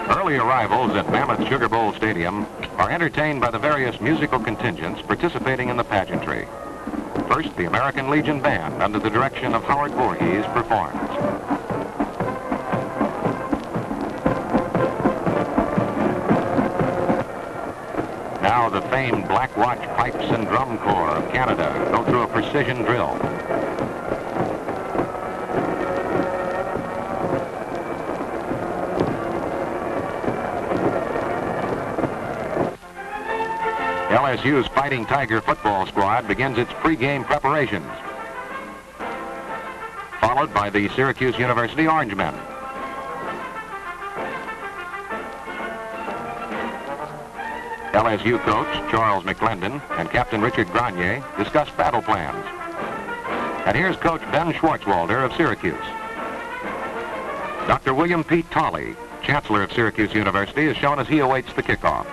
Early arrivals at Mammoth Sugar Bowl Stadium are entertained by the various musical contingents participating in the pageantry. First, the American Legion Band, under the direction of Howard Voorhees, performs. Now the famed Black Watch Pipes and Drum Corps of Canada go through a precision drill. LSU's Fighting Tiger football squad begins its pregame preparations, followed by the Syracuse University Orangemen. LSU coach Charles McClendon and Captain Richard Grenier discuss battle plans. And here's Coach Ben Schwartzwalder of Syracuse. Dr. William P. Tolley, Chancellor of Syracuse University, is shown as he awaits the kickoff.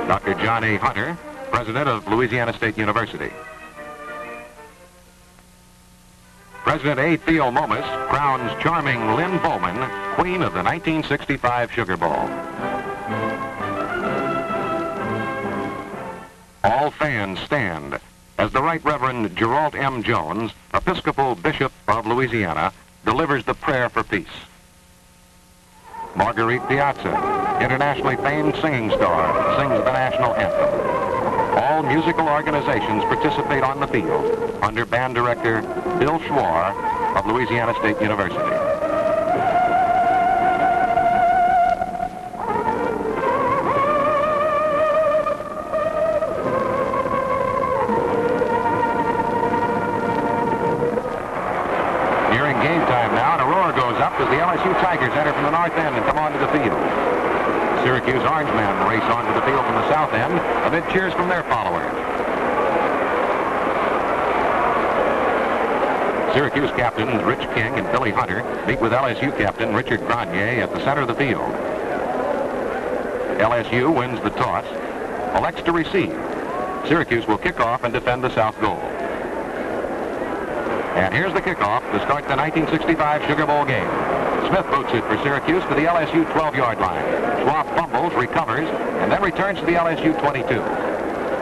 Dr. John A. Hunter, President of Louisiana State University. President A. Theo Momus crowns charming Lynn Bowman Queen of the 1965 Sugar Bowl. All fans stand as the Right Reverend Gerald M. Jones, Episcopal Bishop of Louisiana, delivers the prayer for peace. Marguerite Piazza, internationally famed singing star, sings the national anthem. All musical organizations participate on the field under band director Bill Schwar of Louisiana State University. Nearing game time now, and a roar goes up as the LSU Tigers enter from the north end and come onto the field. Syracuse Orangemen race onto the field from the south end amid cheers from their followers. Syracuse captains Rich King and Billy Hunter meet with LSU captain Richard Grenier at the center of the field. LSU wins the toss, elects to receive. Syracuse will kick off and defend the south goal. And here's the kickoff to start the 1965 Sugar Bowl game. Smith boots it for Syracuse to the LSU 12-yard line. Schwab fumbles, recovers, and then returns to the LSU 22.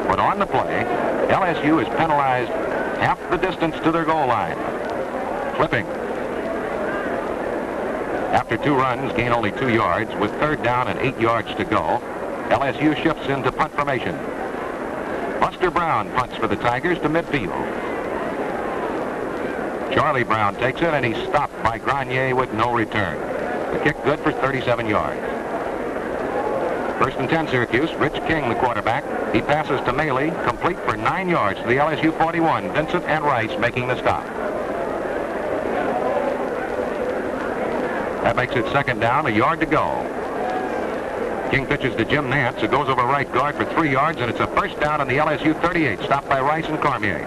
But on the play, LSU is penalized half the distance to their goal line. Flipping. After 2 runs, gain only 2 yards. With 3rd down and 8 yards to go, LSU shifts into punt formation. Buster Brown punts for the Tigers to midfield. Charlie Brown takes it, and he's stopped by Grenier with no return. The kick good for 37 yards. 1st and 10 Syracuse. Rich King, the quarterback. He passes to Maley, complete for 9 yards to the LSU 41. Vincent and Rice making the stop. That makes it 2nd down, 1 yard to go. King pitches to Jim Nance, who goes over right guard for 3 yards, and it's a 1st down on the LSU 38, stopped by Rice and Cormier.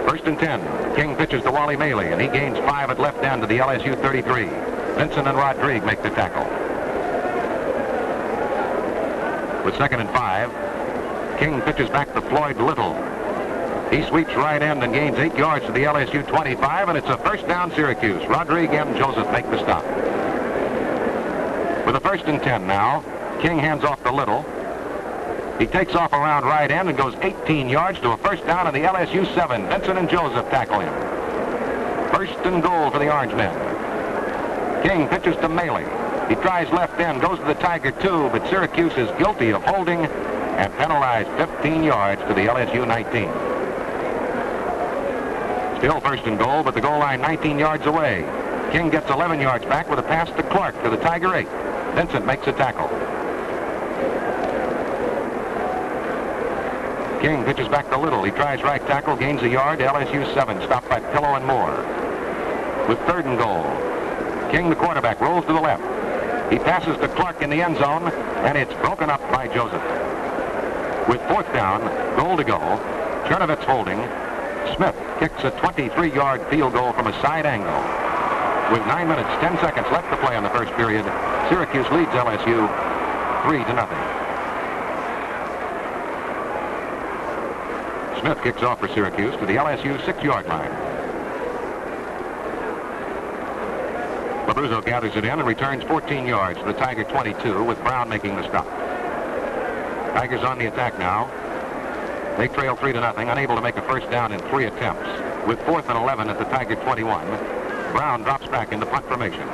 1st and 10. King pitches to Wally Maley, and he gains 5 at left end to the LSU 33. Vincent and Rodrigue make the tackle. With 2nd and 5, King pitches back to Floyd Little. He sweeps right end and gains 8 yards to the LSU 25, and it's a 1st down Syracuse. Rodrigue and Joseph make the stop. With a 1st and 10 now, King hands off to Little. He takes off around right end and goes 18 yards to a 1st down on the LSU 7. Vincent and Joseph tackle him. 1st and goal for the Orangemen. King pitches to Maley. He tries left end, goes to the Tiger 2, but Syracuse is guilty of holding and penalized 15 yards to the LSU 19. Still 1st and goal, but the goal line 19 yards away. King gets 11 yards back with a pass to Clark to the Tiger 8. Vincent makes a tackle. King pitches back to Little. He tries right tackle, gains 1 yard. LSU 7, stopped by Pillow and Moore. With 3rd and goal, King, the quarterback, rolls to the left. He passes to Clark in the end zone, and it's broken up by Joseph. With 4th down, goal to go, Chernovitz holding. Smith kicks a 23-yard field goal from a side angle. With 9 minutes, 10 seconds left to play in the 1st period, Syracuse leads LSU 3-0. Smith kicks off for Syracuse to the LSU 6-yard line. Abruzzo gathers it in and returns 14 yards to the Tiger 22 with Brown making the stop. Tigers on the attack now. They trail 3-0, unable to make a first down in 3 attempts. With 4th and 11 at the Tiger 21, Brown drops back in the punt formation.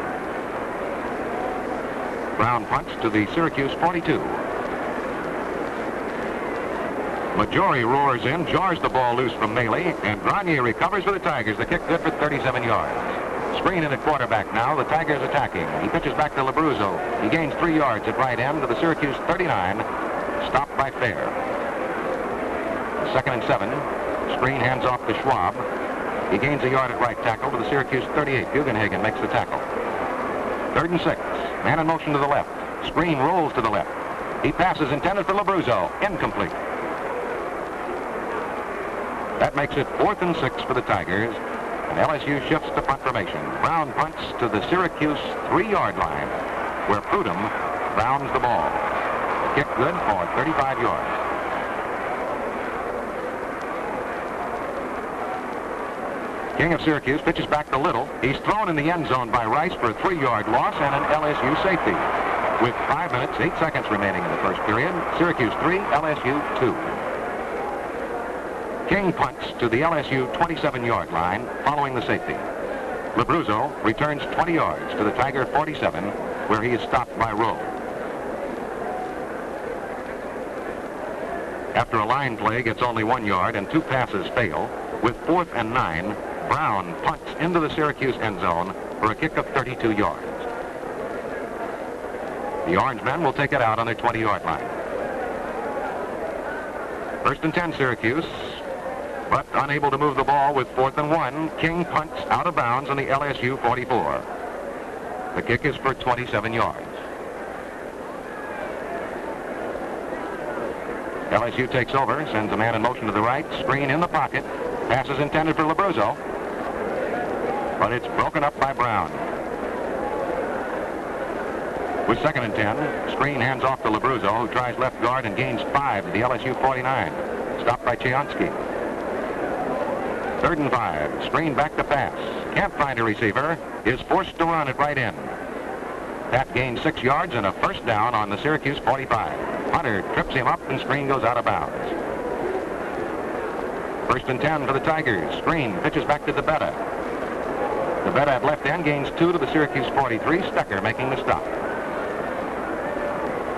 Brown punts to the Syracuse 42. Majori roars in, jars the ball loose from Maley, and Grenier recovers for the Tigers. The kick good for 37 yards. Screen in at quarterback now. The Tigers attacking. He pitches back to Abruzzo. He gains 3 yards at right end to the Syracuse 39. Stopped by Fair. 2nd and 7. Screen hands off to Schwab. He gains a yard at right tackle to the Syracuse 38. Bugenhagen makes the tackle. 3rd and 6. Man in motion to the left. Screen rolls to the left. He passes intended for Abruzzo. Incomplete. That makes it 4th and 6 for the Tigers. And LSU shifts to punt formation. Brown punts to the Syracuse 3-yard line, where Prudhomme rounds the ball. Kick good for 35 yards. King of Syracuse pitches back to Little. He's thrown in the end zone by Rice for a 3-yard loss and an LSU safety. With 5 minutes, 8 seconds remaining in the first period, Syracuse 3, LSU 2. King punts to the LSU 27-yard line following the safety. Abruzzo returns 20 yards to the Tiger 47, where he is stopped by Rowe. After a line play gets only 1 yard and 2 passes fail, with 4th and 9, Brown punts into the Syracuse end zone for a kick of 32 yards. The Orange men will take it out on their 20-yard line. 1st and 10 Syracuse, but unable to move the ball with 4th and 1. King punts out of bounds on the LSU 44. The kick is for 27 yards. LSU takes over, sends a man in motion to the right, screen in the pocket, passes intended for Abruzzo, but it's broken up by Brown. With 2nd and 10, screen hands off to Abruzzo, who tries left guard and gains 5 to the LSU 49. Stopped by Chionsky. 3rd and 5, screen back to pass. Can't find a receiver, is forced to run at right end. That gains 6 yards and a first down on the Syracuse 45. Hunter trips him up and screen goes out of bounds. 1st and 10 for the Tigers. Screen pitches back to DeBetta. DeBetta at left end gains 2 to the Syracuse 43. Stecker making the stop.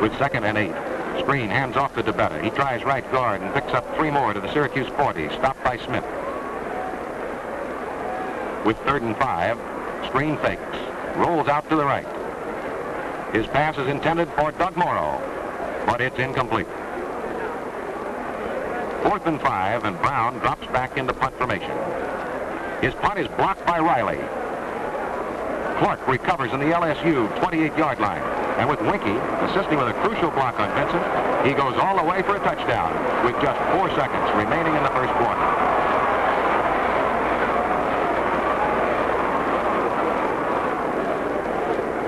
With 2nd and 8. Screen hands off to DeBetta. He tries right guard and picks up 3 more to the Syracuse 40. Stopped by Smith. With 3rd and 5. Screen fakes. Rolls out to the right. His pass is intended for Doug Moreau, but it's incomplete. 4th and 5, and Brown drops back into punt formation. His punt is blocked by Riley. Clark recovers in the LSU 28-yard line. And with Winky assisting with a crucial block on Vincent, he goes all the way for a touchdown with just 4 seconds remaining in the first quarter.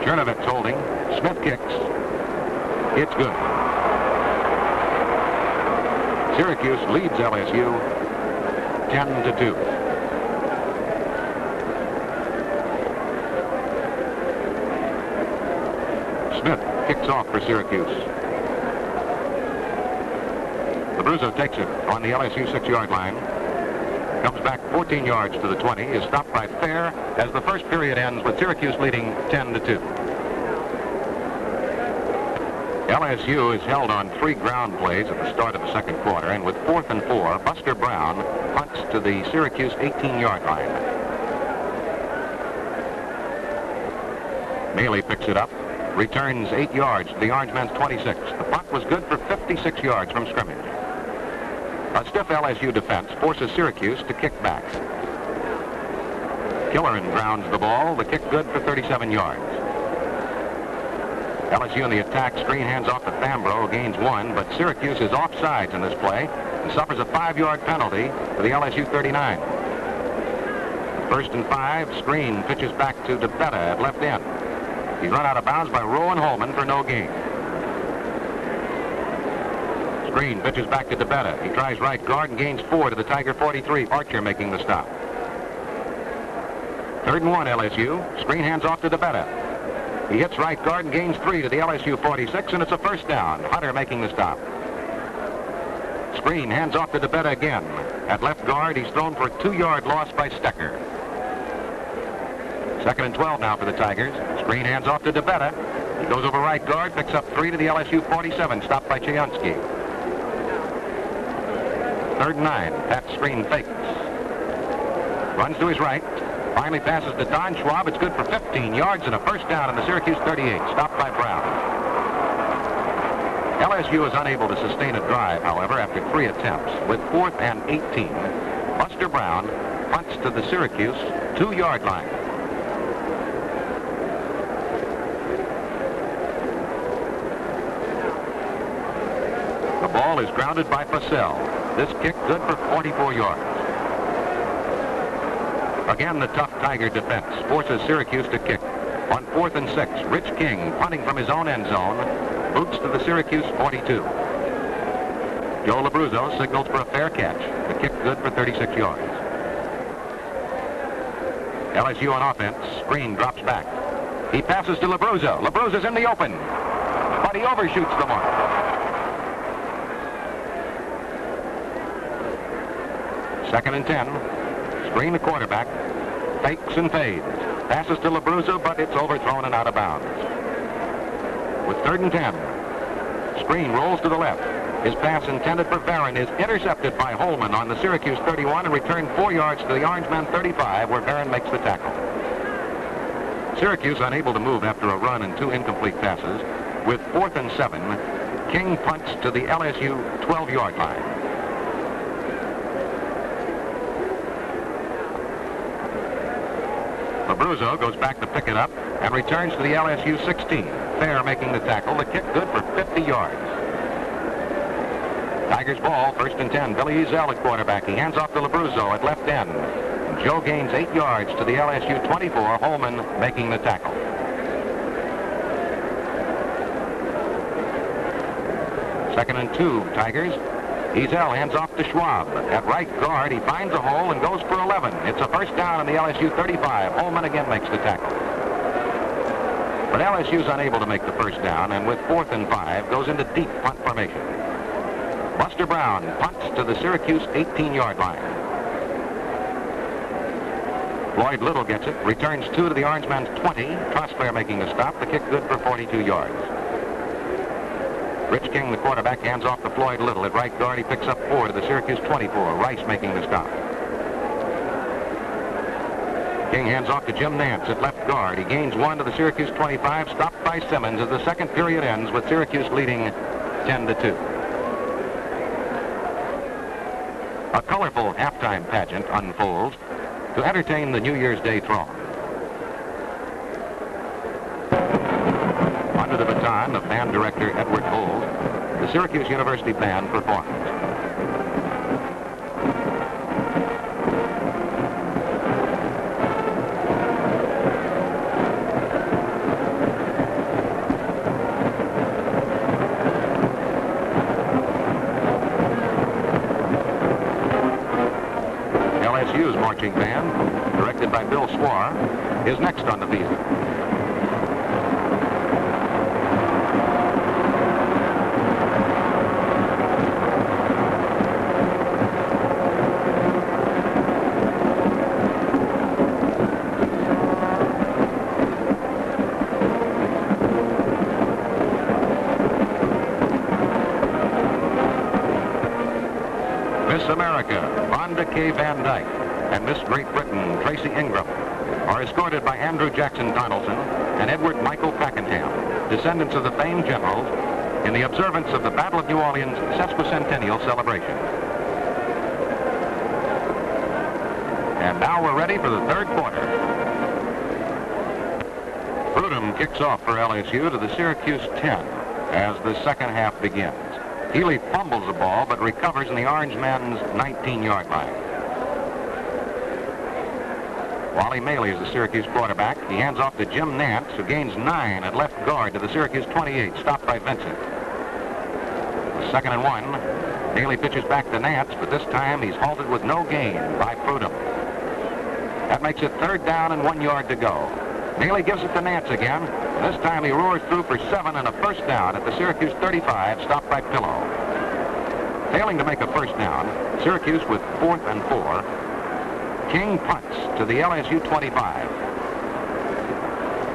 Chernovic's holding. Smith kicks. It's good. Syracuse leads LSU 10-2. Smith kicks off for Syracuse. Abruzzo takes it on the LSU 6-yard line. Comes back 14 yards to the 20. Is stopped by Fair as the first period ends with Syracuse leading 10-2. LSU is held on 3 ground plays at the start of the second quarter, and with 4th and 4, Buster Brown punts to the Syracuse 18-yard line. Maley picks it up, returns 8 yards to the Orange men's 26. The punt was good for 56 yards from scrimmage. A stiff LSU defense forces Syracuse to kick back. Killeran grounds the ball. The kick good for 37 yards. LSU in the attack. Screen hands off to Thambro, gains 1, but Syracuse is offsides in this play and suffers a 5-yard penalty for the LSU 39. 1st and 5. Screen pitches back to DeBetta at left end. He's run out of bounds by Rowe and Holman for no gain. Screen pitches back to DeBetta. He tries right guard and gains 4 to the Tiger 43. Archer making the stop. 3rd and 1 LSU. Screen hands off to DeBetta. He hits right guard and gains 3 to the LSU 46, and it's a first down. Hunter making the stop. Screen hands off to DeBetta again. At left guard, he's thrown for a 2-yard loss by Stecker. 2nd and 12 now for the Tigers. Screen hands off to DeBetta. He goes over right guard, picks up 3 to the LSU 47, stopped by Chiansky. 3rd and 9. That Screen fakes. Runs to his right. Finally passes to Don Schwab. It's good for 15 yards and a first down in the Syracuse 38. Stopped by Brown. LSU is unable to sustain a drive, however, after 3 attempts. With 4th and 18, Buster Brown punts to the Syracuse 2-yard line. The ball is grounded by Purcell. This kick good for 44 yards. Again, the tough Tiger defense forces Syracuse to kick. On 4th and 6, Rich King punting from his own end zone. Boots to the Syracuse 42. Joe Labruzzo signals for a fair catch. The kick good for 36 yards. LSU on offense. Screen drops back. He passes to Labruzzo. Labruzzo's in the open, but he overshoots the mark. Second and 10. Screen the quarterback. Fakes and fades. Passes to Labruzzo, but it's overthrown and out of bounds. With 3rd and 10. Screen rolls to the left. His pass intended for Barron is intercepted by Holman on the Syracuse 31 and returned 4 yards to the Orangemen 35, where Barron makes the tackle. Syracuse unable to move after a run and 2 incomplete passes. With 4th and 7, King punts to the LSU 12-yard line. Labruzzo goes back to pick it up and returns to the LSU 16. Fair making the tackle. The kick good for 50 yards. Tigers ball, 1st and 10. Billy Ezell at quarterback. He hands off to Labruzzo at left end. Joe gains 8 yards to the LSU 24. Holman making the tackle. Second and 2, Tigers. Ezell hands off to Schwab. At right guard, he finds a hole and goes for 11. It's a first down in the LSU 35. Holman again makes the tackle. But LSU's unable to make the first down, and with 4th and 5, goes into deep punt formation. Buster Brown punts to the Syracuse 18-yard line. Floyd Little gets it, returns 2 to the Orangemen's 20. Trotted making the stop. The kick good for 42 yards. Rich King, the quarterback, hands off to Floyd Little. At right guard, he picks up 4 to the Syracuse 24. Rice making the stop. King hands off to Jim Nance at left guard. He gains 1 to the Syracuse 25, stopped by Simmons as the second period ends with Syracuse leading 10-2. A colorful halftime pageant unfolds to entertain the New Year's Day throng. Under the baton of band director Edward Holt, the Syracuse University Band performs. LSU's marching band, directed by Bill Swar, is next on the field. America, Vonda K. Van Dyke, and Miss Great Britain, Tracy Ingram, are escorted by Andrew Jackson Donaldson and Edward Michael Pakenham, descendants of the famed generals, in the observance of the Battle of New Orleans sesquicentennial celebration. And now we're ready for the 3rd quarter. Prudhomme kicks off for LSU to the Syracuse 10 as the second half begins. Healy fumbles the ball, but recovers in the Orange men's 19-yard line. Wally Maley is the Syracuse quarterback. He hands off to Jim Nance, who gains 9 at left guard to the Syracuse 28, stopped by Vincent. 2nd and 1. Daly pitches back to Nance, but this time he's halted with no gain by Prudhomme. That makes it 3rd down and 1 yard to go. Daly gives it to Nance again. This time he roars through for 7 and a first down at the Syracuse 35, stopped by Pillow. Failing to make a first down, Syracuse with 4th and 4. King punts to the LSU 25.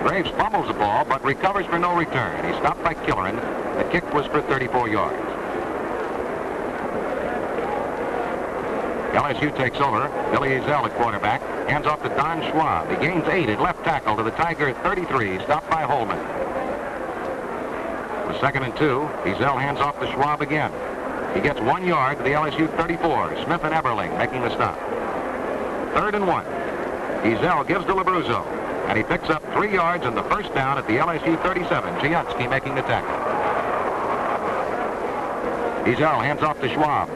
Graves fumbles the ball, but recovers for no return. He's stopped by Killeran. The kick was for 34 yards. LSU takes over. Billy Ezell, the quarterback, hands off to Don Schwab. He gains 8 at left tackle to the Tiger 33, stopped by Holman. The 2nd and 2. Ezell hands off to Schwab again. He gets 1 yard to the LSU 34. Smith and Eberling making the stop. 3rd and 1. Ezell gives to Labruzzo, and he picks up 3 yards and the first down at the LSU 37. Giutsky making the tackle. Ezell hands off to Schwab.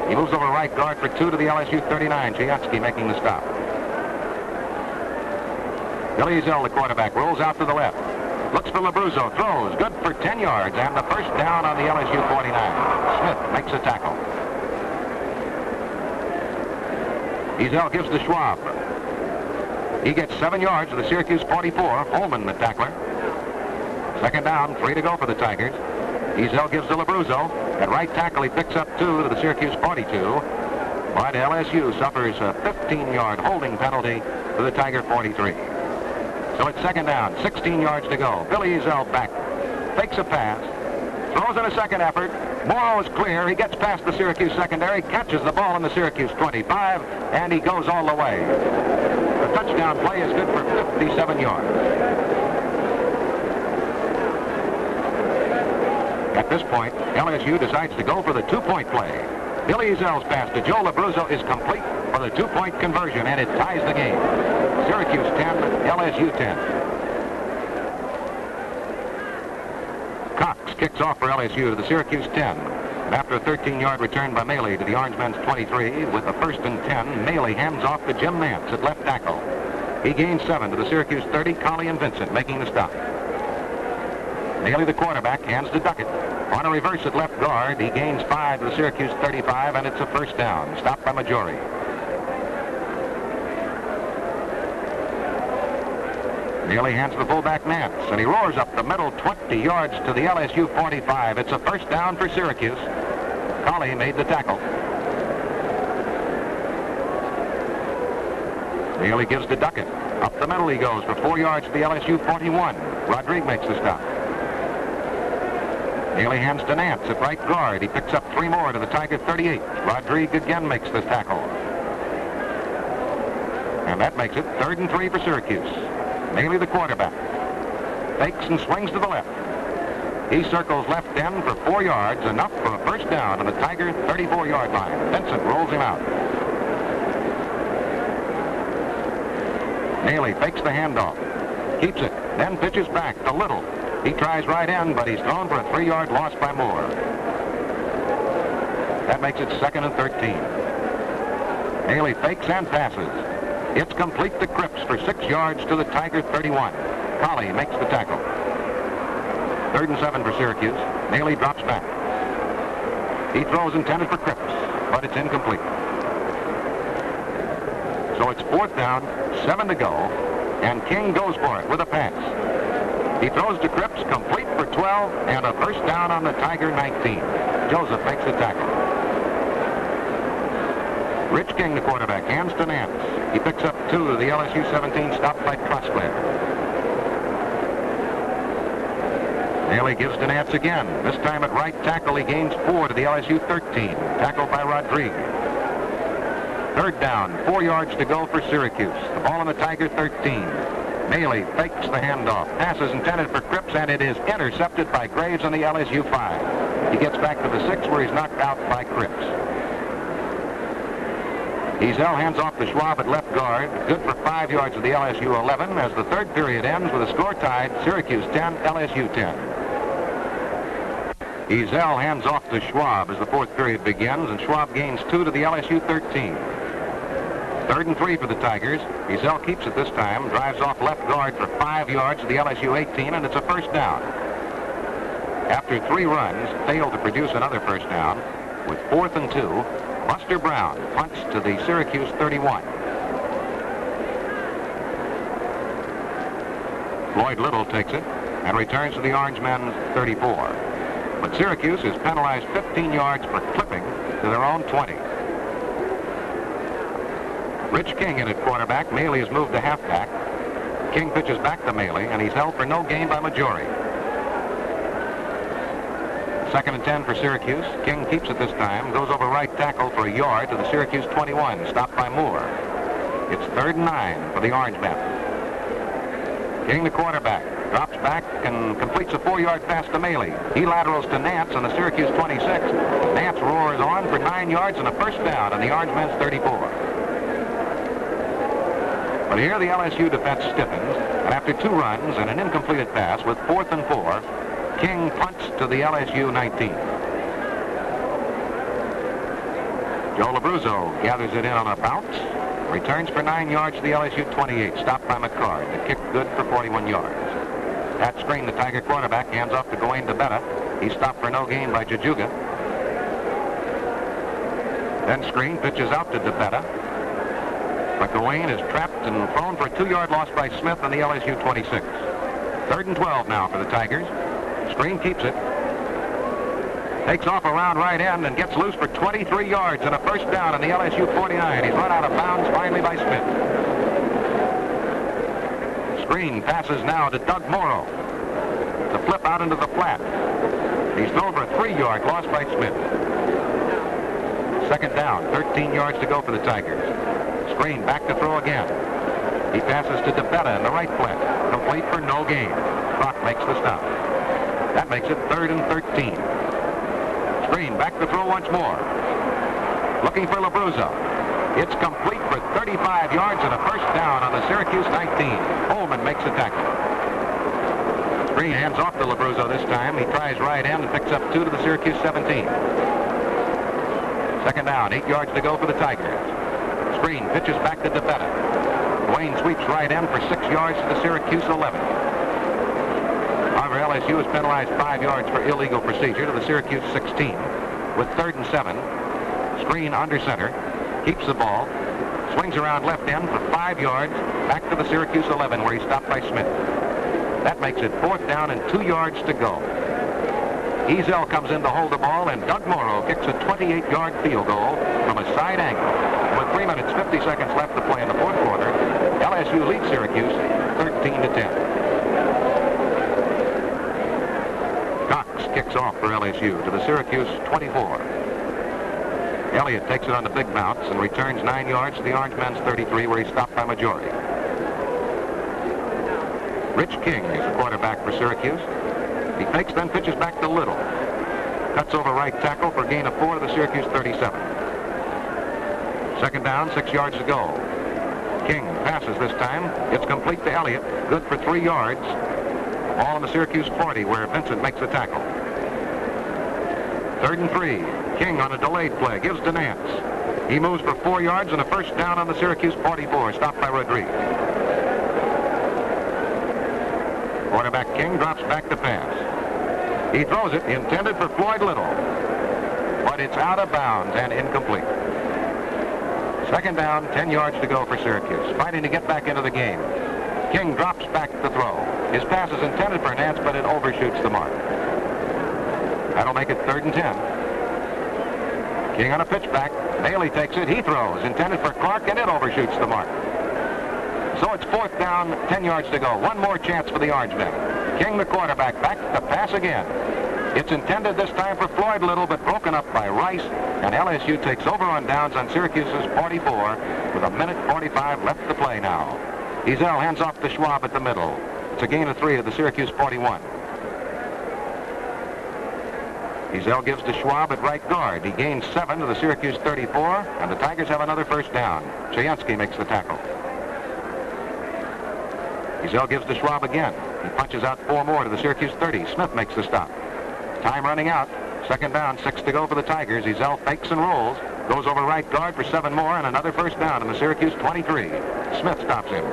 He moves over right guard for 2 to the LSU 39. Giutsky making the stop. Billy Ezell, the quarterback, rolls out to the left. Looks for Labruzzo. Throws. Good for 10 yards and the first down on the LSU 49. Smith makes a tackle. Ezell gives to Schwab. He gets 7 yards to the Syracuse 44. Holman, the tackler. 2nd down, 3 to go for the Tigers. Ezell gives to Labruzzo. At right tackle, he picks up 2 to the Syracuse 42. But LSU suffers a 15-yard holding penalty to the Tiger 43. So it's 2nd down, 16 yards to go. Billy Ezell back, fakes a pass, throws in a second effort. Moreau is clear. He gets past the Syracuse secondary, catches the ball in the Syracuse 25, and he goes all the way. The touchdown play is good for 57 yards. At this point, LSU decides to go for the 2-point play. Billy Ezell's pass to Joe Labruzzo is complete for the 2-point conversion, and it ties the game. Syracuse 10, LSU 10. Cox kicks off for LSU to the Syracuse 10. And after a 13-yard return by Maley to the Orange men's 23, with the 1st and 10, Maley hands off to Jim Nance at left tackle. He gains 7 to the Syracuse 30, Colley and Vincent making the stop. Maley, the quarterback, hands to Duckett. On a reverse at left guard, he gains 5 to the Syracuse 35, and it's a first down, stopped by Majori. Maley hands the fullback Nance, and he roars up the middle 20 yards to the LSU 45. It's a first down for Syracuse. Colley made the tackle. Maley gives to Duckett. Up the middle he goes for 4 yards to the LSU 41. Rodriguez makes the stop. Maley hands to Nance at right guard. He picks up 3 more to the Tiger 38. Rodriguez again makes the tackle. And that makes it 3rd and 3 for Syracuse. Maley, the quarterback, fakes and swings to the left. He circles left end for 4 yards, enough for a first down on the Tiger 34-yard line. Vincent rolls him out. Maley fakes the handoff, keeps it, then pitches back to Little. He tries right end, but he's thrown for a 3-yard loss by Moore. That makes it 2nd and 13. Maley fakes and passes. It's complete to Cripps for 6 yards to the Tiger 31. Colley makes the tackle. 3rd and 7 for Syracuse. Maley drops back. He throws intended for Cripps, but it's incomplete. So it's 4th down, 7 to go, and King goes for it with a pass. He throws to Cripps, complete for 12, and a first down on the Tiger 19. Joseph makes the tackle. Rich King, the quarterback, hands to Nance. He picks up 2 to the LSU 17, stopped by Trotted. Maley gives to Nance again. This time at right tackle, he gains 4 to the LSU 13, tackled by Rodriguez. 3rd down, 4 yards to go for Syracuse. The ball on the Tiger 13. Maley fakes the handoff. Pass is intended for Cripps, and it is intercepted by Graves on the LSU 5. He gets back to the 6, where he's knocked out by Cripps. Ezell hands off to Schwab at left guard. Good for 5 yards of the LSU 11 as the 3rd period ends with a score tied, Syracuse 10, LSU 10. Ezell hands off to Schwab as the 4th period begins, and Schwab gains 2 to the LSU 13. 3rd and 3 for the Tigers. Ezell keeps it this time, drives off left guard for 5 yards to the LSU 18, and it's a first down. after 3 runs, failed to produce another first down. With 4th and 2, Buster Brown punts to the Syracuse 31. Floyd Little takes it and returns to the Orangemen's 34. But Syracuse is penalized 15 yards for clipping to their own 20. Rich King in at quarterback. Maley is moved to halfback. King pitches back to Maley, and he's held for no gain by Majori. 2nd and 10 for Syracuse. King keeps it this time. Goes over right tackle for a yard to the Syracuse 21. Stopped by Moore. It's 3rd and 9 for the Orangemen. King, the quarterback, drops back and completes a 4-yard pass to Maley. He laterals to Nance on the Syracuse 26. Nance roars on for 9 yards and a first down on the Orangemen's 34. But here the LSU defense stiffens, and after 2 runs and an incompleted pass with 4th and 4, King punts to the LSU 19. Joe Labruzzo gathers it in on a bounce. Returns for 9 yards to the LSU 28. Stopped by McCard. The kick good for 41 yards. That screen, the Tiger quarterback hands off to Gawain DeBetta. He's stopped for no gain by Jajuga. Then screen pitches out to DeBetta. But Gawain is trapped and thrown for a 2-yard loss by Smith on the LSU 26. 3rd and 12 now for the Tigers. Screen keeps it. Takes off around right end and gets loose for 23 yards and a first down on the LSU 49. He's run out of bounds finally by Smith. Screen passes now to Doug Moreau. To flip out into the flat. He's thrown for a 3-yard loss by Smith. 2nd down, 13 yards to go for the Tigers. Screen back to throw again. He passes to DeBetta in the right flat. Complete for no gain. Brock makes the stop. That makes it 3rd and 13. Screen back to throw once more. Looking for Labruzzo. It's complete for 35 yards and a first down on the Syracuse 19. Holman makes the tackle. Screen hands off to Labruzzo this time. He tries right end and picks up 2 to the Syracuse 17. 2nd down, 8 yards to go for the Tigers. Screen pitches back to DeBetta. Wayne sweeps right end for 6 yards to the Syracuse 11. However, LSU is penalized 5 yards for illegal procedure to the Syracuse 16. With 3rd and 7, screen under center, keeps the ball, swings around left end for 5 yards, back to the Syracuse 11 where he's stopped by Smith. That makes it 4th down and 2 yards to go. Ezell comes in to hold the ball, and Doug Moreau kicks a 28-yard field goal from a side angle. With 3 minutes 50 seconds left to play in the 4th quarter, LSU leads Syracuse 13-10. Kicks off for LSU to the Syracuse 24. Elliott takes it on the big bounce and returns 9 yards to the Orangemen's 33 where he's stopped by Majori. Rich King is the quarterback for Syracuse. He fakes, then pitches back to Little. Cuts over right tackle for a gain of 4 to the Syracuse 37. 2nd down, 6 yards to go. King passes this time. It's complete to Elliott. Good for 3 yards. Ball on the Syracuse 40 where Vincent makes the tackle. 3rd and 3. King on a delayed play. Gives to Nance. He moves for 4 yards and a first down on the Syracuse 44. Stopped by Rodriguez. Quarterback King drops back to pass. He throws it, intended for Floyd Little. But it's out of bounds and incomplete. 2nd down, 10 yards to go for Syracuse. Fighting to get back into the game. King drops back to throw. His pass is intended for Nance, but it overshoots the mark. That'll make it 3rd and 10. King on a pitchback. Bailey takes it. He throws. Intended for Clark, and it overshoots the mark. So it's 4th down, 10 yards to go. One more chance for the Orangemen. King, the quarterback, back to pass again. It's intended this time for Floyd Little, but broken up by Rice, and LSU takes over on downs on Syracuse's 44 with 1:45 left to play now. Ezell hands off to Schwab at the middle. It's a gain of 3 to the Syracuse 41. Ezell gives to Schwab at right guard. He gains 7 to the Syracuse 34, and the Tigers have another first down. Chayensky makes the tackle. Ezell gives to Schwab again. He punches out 4 more to the Syracuse 30. Smith makes the stop. Time running out. 2nd down, 6 to go for the Tigers. Ezell fakes and rolls. Goes over right guard for 7 more, and another first down in the Syracuse 23. Smith stops him.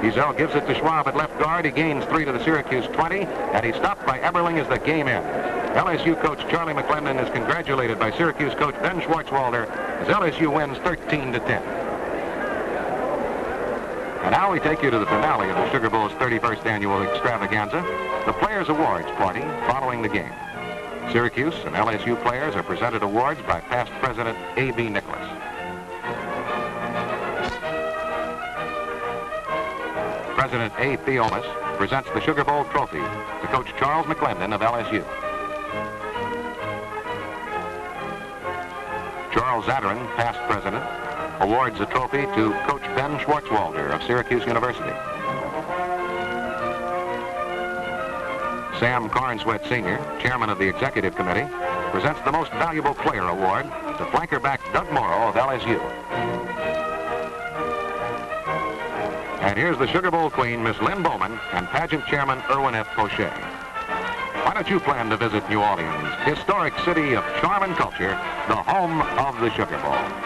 Ezell gives it to Schwab at left guard. He gains 3 to the Syracuse 20, and he's stopped by Eberling as the game ends. LSU coach Charlie McClendon is congratulated by Syracuse coach Ben Schwartzwalder as LSU wins 13-10. And now we take you to the finale of the Sugar Bowl's 31st annual extravaganza, the Players Awards party following the game. Syracuse and LSU players are presented awards by past President A.B. Nicholas. President A. Theomas presents the Sugar Bowl trophy to Coach Charles McClendon of LSU. Charles Zadrin, past president, awards a trophy to Coach Ben Schwartzwalder of Syracuse University. Sam Carnsweat Sr., chairman of the executive committee, presents the Most Valuable Player Award to flanker-back Doug Moreau of LSU. And here's the Sugar Bowl queen, Miss Lynn Bowman, and pageant chairman Irwin F. Poche. Why don't you plan to visit New Orleans, historic city of charm and culture, the home of the Sugar Bowl?